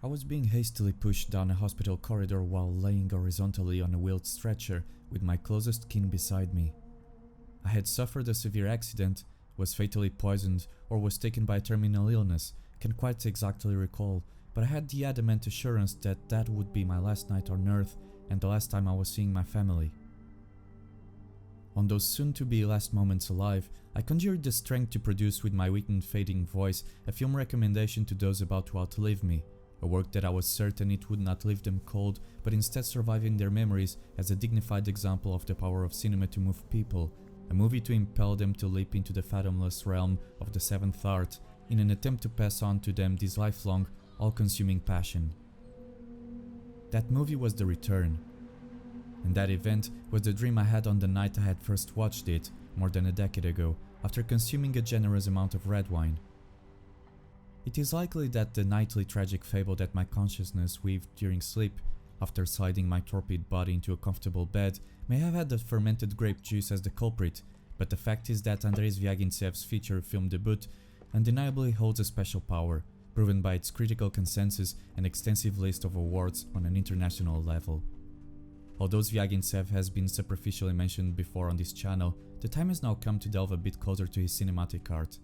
I was being hastily pushed down a hospital corridor while laying horizontally on a wheeled stretcher with my closest kin beside me. I had suffered a severe accident, was fatally poisoned, or was taken by a terminal illness, can't quite exactly recall, but I had the adamant assurance that that would be my last night on earth and the last time I was seeing my family. On those soon-to-be last moments alive, I conjured the strength to produce with my weak and fading voice a film recommendation to those about to outlive me, a work that I was certain it would not leave them cold, but instead survive in their memories as a dignified example of the power of cinema to move people, a movie to impel them to leap into the fathomless realm of the seventh art in an attempt to pass on to them this lifelong, all-consuming passion. That movie was The Return, and that event was the dream I had on the night I had first watched it, more than a decade ago, after consuming a generous amount of red wine. It is likely that the nightly tragic fable that my consciousness weaved during sleep, after sliding my torpid body into a comfortable bed, may have had the fermented grape juice as the culprit, but the fact is that Andrei Zvyagintsev feature film debut undeniably holds a special power, proven by its critical consensus and extensive list of awards on an international level. Although Zvyagintsev has been superficially mentioned before on this channel, the time has now come to delve a bit closer to his cinematic art.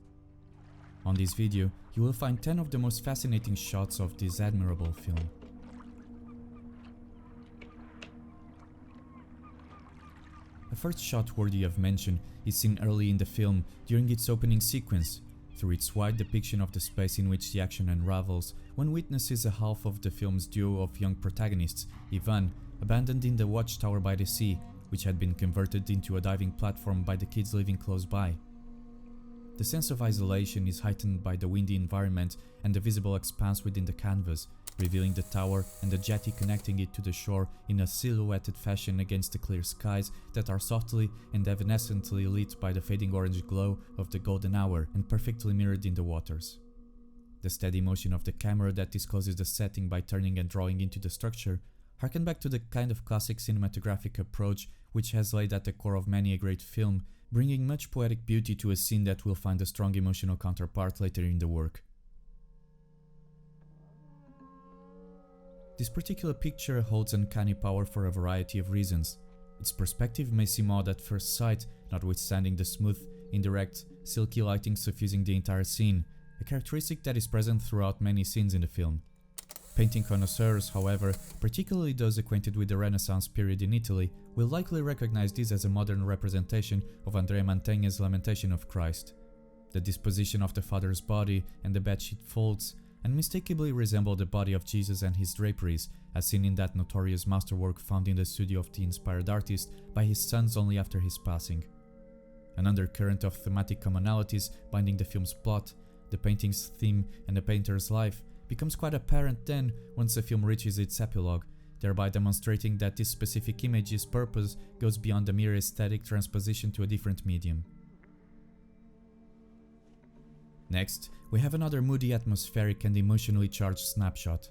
On this video, you will find 10 of the most fascinating shots of this admirable film. The first shot worthy of mention is seen early in the film during its opening sequence. Through its wide depiction of the space in which the action unravels, one witnesses a half of the film's duo of young protagonists, Ivan, abandoned in the watchtower by the sea, which had been converted into a diving platform by the kids living close by. The sense of isolation is heightened by the windy environment and the visible expanse within the canvas, revealing the tower and the jetty connecting it to the shore in a silhouetted fashion against the clear skies that are softly and evanescently lit by the fading orange glow of the golden hour and perfectly mirrored in the waters. The steady motion of the camera that discloses the setting by turning and drawing into the structure harken back to the kind of classic cinematographic approach which has laid at the core of many a great film, bringing much poetic beauty to a scene that will find a strong emotional counterpart later in the work. This particular picture holds uncanny power for a variety of reasons. Its perspective may seem odd at first sight, notwithstanding the smooth, indirect, silky lighting suffusing the entire scene, a characteristic that is present throughout many scenes in the film. Painting connoisseurs, however, particularly those acquainted with the Renaissance period in Italy, will likely recognize this as a modern representation of Andrea Mantegna's Lamentation of Christ. The disposition of the Father's body and the bedsheet folds unmistakably resemble the body of Jesus and his draperies, as seen in that notorious masterwork found in the studio of the inspired artist by his sons only after his passing. An undercurrent of thematic commonalities binding the film's plot, the painting's theme and the painter's life becomes quite apparent then once the film reaches its epilogue, thereby demonstrating that this specific image's purpose goes beyond the mere aesthetic transposition to a different medium. Next, we have another moody, atmospheric and emotionally charged snapshot.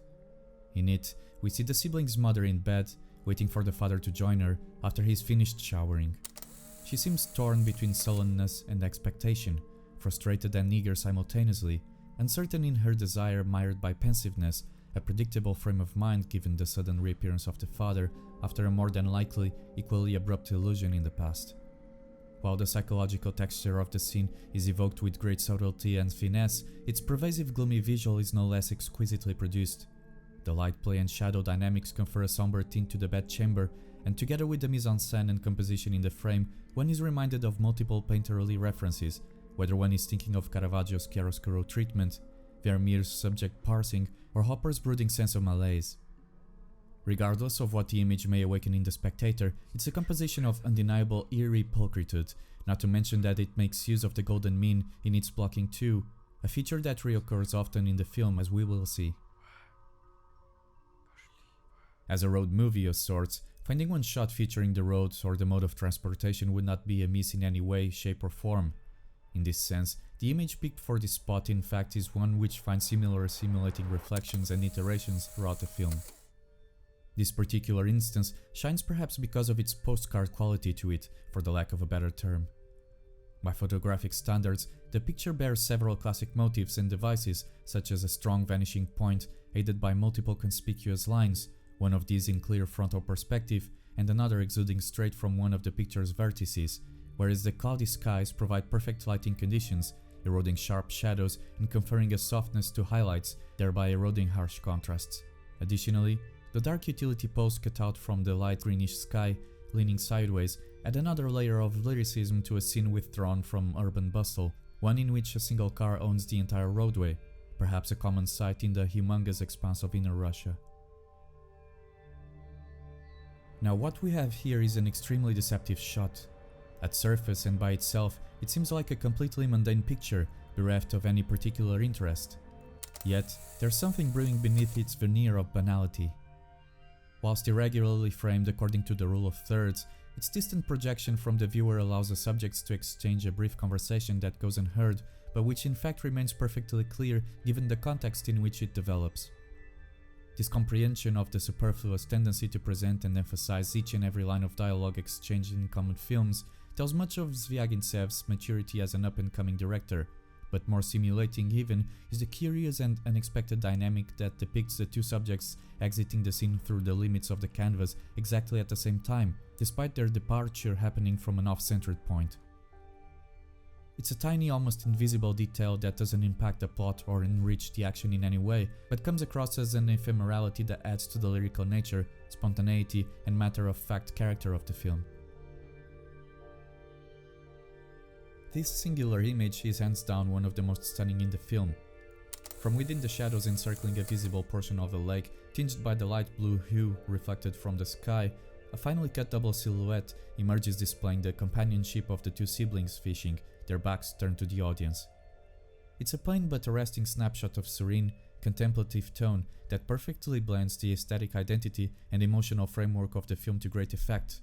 In it, we see the sibling's mother in bed, waiting for the father to join her after he's finished showering. She seems torn between sullenness and expectation, frustrated and eager simultaneously, uncertain in her desire mired by pensiveness, a predictable frame of mind given the sudden reappearance of the father after a more than likely equally abrupt illusion in the past. While the psychological texture of the scene is evoked with great subtlety and finesse, its pervasive gloomy visual is no less exquisitely produced. The light play and shadow dynamics confer a somber tint to the bedchamber, and together with the mise-en-scène and composition in the frame, one is reminded of multiple painterly references, whether one is thinking of Caravaggio's chiaroscuro treatment, Vermeer's subject parsing, or Hopper's brooding sense of malaise. Regardless of what the image may awaken in the spectator, it's a composition of undeniable eerie pulchritude, not to mention that it makes use of the golden mean in its blocking too, a feature that reoccurs often in the film, as we will see. As a road movie of sorts, finding one shot featuring the roads or the mode of transportation would not be amiss in any way, shape or form. In this sense, the image picked for this spot in fact is one which finds similar simulating reflections and iterations throughout the film. This particular instance shines perhaps because of its postcard quality to it, for the lack of a better term. By photographic standards, the picture bears several classic motifs and devices, such as a strong vanishing point aided by multiple conspicuous lines, one of these in clear frontal perspective and another exuding straight from one of the picture's vertices, whereas the cloudy skies provide perfect lighting conditions, eroding sharp shadows and conferring a softness to highlights, thereby eroding harsh contrasts. Additionally, the dark utility post cut out from the light greenish sky, leaning sideways, add another layer of lyricism to a scene withdrawn from urban bustle, one in which a single car owns the entire roadway, perhaps a common sight in the humongous expanse of inner Russia. Now what we have here is an extremely deceptive shot. At surface and by itself, it seems like a completely mundane picture, bereft of any particular interest. Yet, there's something brewing beneath its veneer of banality. Whilst irregularly framed according to the rule of thirds, its distant projection from the viewer allows the subjects to exchange a brief conversation that goes unheard, but which in fact remains perfectly clear given the context in which it develops. This comprehension of the superfluous tendency to present and emphasize each and every line of dialogue exchanged in common films tells much of Zvyagintsev maturity as an up-and-coming director, but more stimulating even is the curious and unexpected dynamic that depicts the two subjects exiting the scene through the limits of the canvas exactly at the same time, despite their departure happening from an off-centered point. It's a tiny, almost invisible detail that doesn't impact the plot or enrich the action in any way, but comes across as an ephemerality that adds to the lyrical nature, spontaneity, and matter-of-fact character of the film. This singular image is hands down one of the most stunning in the film. From within the shadows encircling a visible portion of the lake, tinged by the light blue hue reflected from the sky, a finely cut double silhouette emerges displaying the companionship of the two siblings fishing, their backs turned to the audience. It's a plain but arresting snapshot of serene, contemplative tone that perfectly blends the aesthetic identity and emotional framework of the film to great effect.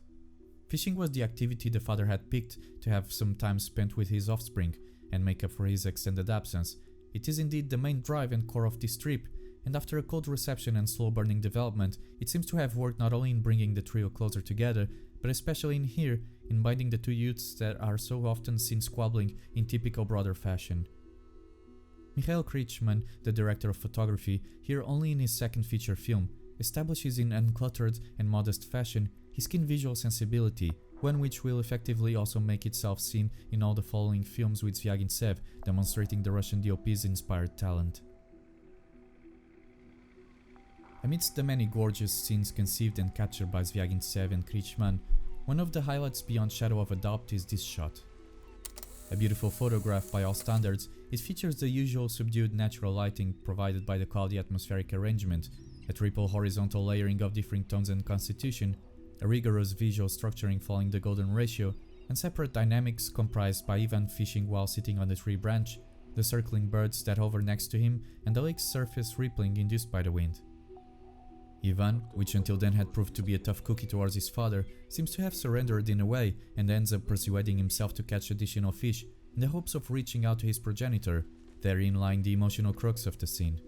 Fishing was the activity the father had picked to have some time spent with his offspring and make up for his extended absence. It is indeed the main drive and core of this trip, and after a cold reception and slow-burning development, it seems to have worked not only in bringing the trio closer together, but especially in here, in binding the two youths that are so often seen squabbling in typical brother fashion. Mikhail Krichman, the director of photography, here only in his second feature film, establishes in uncluttered and modest fashion his keen visual sensibility, one which will effectively also make itself seen in all the following films with Zvyagintsev, demonstrating the Russian DOP's inspired talent. Amidst the many gorgeous scenes conceived and captured by Zvyagintsev and Krichman, one of the highlights beyond shadow of a doubt is this shot. A beautiful photograph by all standards, it features the usual subdued natural lighting provided by the cloudy atmospheric arrangement, a triple horizontal layering of differing tones and constitution, a rigorous visual structuring following the golden ratio, and separate dynamics comprised by Ivan fishing while sitting on the tree branch, the circling birds that hover next to him, and the lake's surface rippling induced by the wind. Ivan, which until then had proved to be a tough cookie towards his father, seems to have surrendered in a way and ends up persuading himself to catch additional fish in the hopes of reaching out to his progenitor, therein lying the emotional crux of the scene.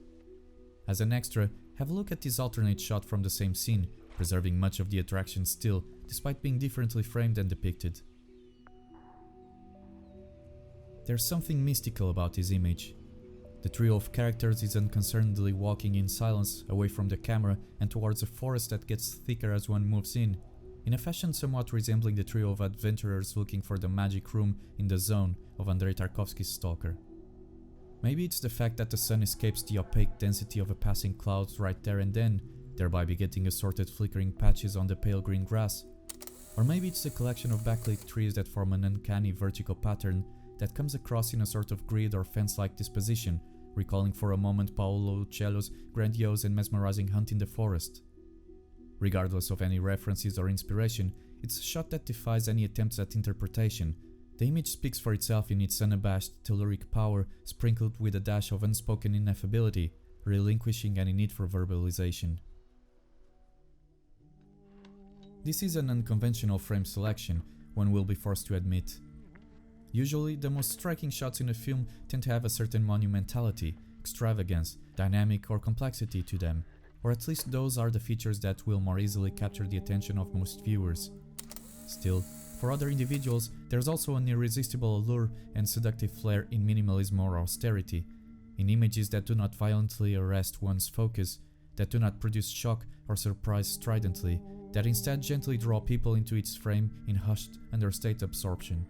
As an extra, have a look at this alternate shot from the same scene, preserving much of the attraction still, despite being differently framed and depicted. There's something mystical about this image. The trio of characters is unconcernedly walking in silence away from the camera and towards a forest that gets thicker as one moves in a fashion somewhat resembling the trio of adventurers looking for the magic room in the zone of Andrei Tarkovsky's Stalker. Maybe it's the fact that the sun escapes the opaque density of a passing cloud right there and then, thereby begetting assorted flickering patches on the pale green grass. Or maybe it's the collection of backlit trees that form an uncanny vertical pattern that comes across in a sort of grid or fence-like disposition, recalling for a moment Paolo Uccello's grandiose and mesmerizing hunt in the forest. Regardless of any references or inspiration, it's a shot that defies any attempts at interpretation. The image speaks for itself in its unabashed telluric power, sprinkled with a dash of unspoken ineffability, relinquishing any need for verbalization. This is an unconventional frame selection, one will be forced to admit. Usually, the most striking shots in a film tend to have a certain monumentality, extravagance, dynamic or complexity to them, or at least those are the features that will more easily capture the attention of most viewers. Still, For other individuals, there's also an irresistible allure and seductive flair in minimalism or austerity, in images that do not violently arrest one's focus, that do not produce shock or surprise stridently, that instead gently draw people into its frame in hushed, understated absorption.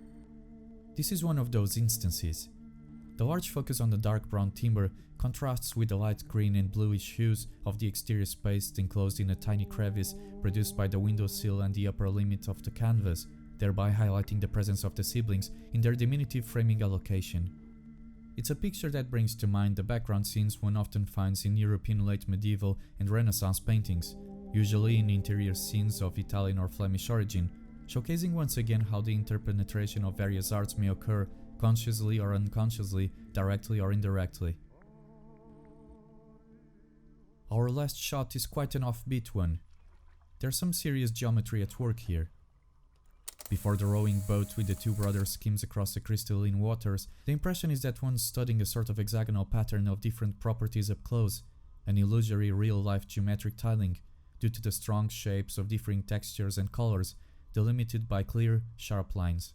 This is one of those instances. The large focus on the dark brown timber contrasts with the light green and bluish hues of the exterior space enclosed in a tiny crevice produced by the windowsill and the upper limit of the canvas, thereby highlighting the presence of the siblings in their diminutive framing allocation. It's a picture that brings to mind the background scenes one often finds in European late medieval and Renaissance paintings, usually in interior scenes of Italian or Flemish origin, showcasing once again how the interpenetration of various arts may occur consciously or unconsciously, directly or indirectly. Our last shot is quite an offbeat one. There's some serious geometry at work here. Before the rowing boat with the two brothers skims across the crystalline waters, the impression is that one's studying a sort of hexagonal pattern of different properties up close, an illusory real-life geometric tiling, due to the strong shapes of differing textures and colors, delimited by clear, sharp lines.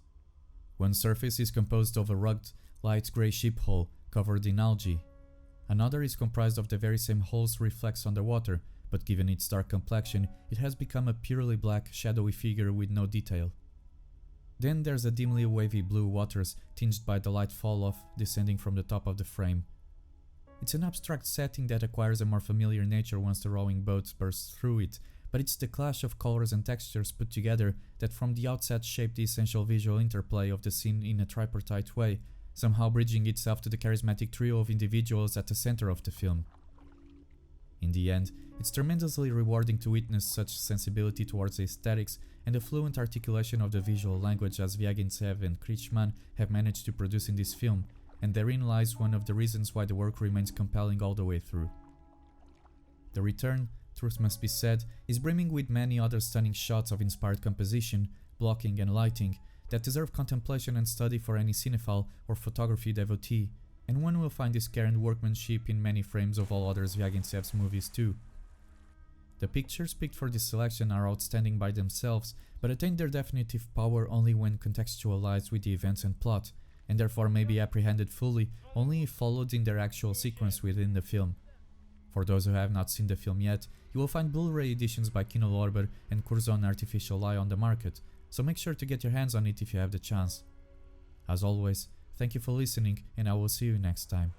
One surface is composed of a rugged, light grey ship hull covered in algae. Another is comprised of the very same hull's reflex on the water, but given its dark complexion, it has become a purely black, shadowy figure with no detail. Then there's a dimly wavy blue waters tinged by the light fall-off descending from the top of the frame. It's an abstract setting that acquires a more familiar nature once the rowing boat bursts through it, but it's the clash of colors and textures put together that from the outset shape the essential visual interplay of the scene in a tripartite way, somehow bridging itself to the charismatic trio of individuals at the center of the film. In the end, it's tremendously rewarding to witness such sensibility towards aesthetics and the fluent articulation of the visual language as Zvyagintsev and Krichman have managed to produce in this film, and therein lies one of the reasons why the work remains compelling all the way through. The Return, truth must be said, is brimming with many other stunning shots of inspired composition, blocking and lighting that deserve contemplation and study for any cinephile or photography devotee, and one will find this care and workmanship in many frames of all other Zvyagintsev movies too. The pictures picked for this selection are outstanding by themselves, but attain their definitive power only when contextualized with the events and plot, and therefore may be apprehended fully only if followed in their actual sequence within the film. For those who have not seen the film yet, you will find Blu-ray editions by Kino Lorber and Curzon Artificial Eye on the market, so make sure to get your hands on it if you have the chance. As always, thank you for listening, and I will see you next time.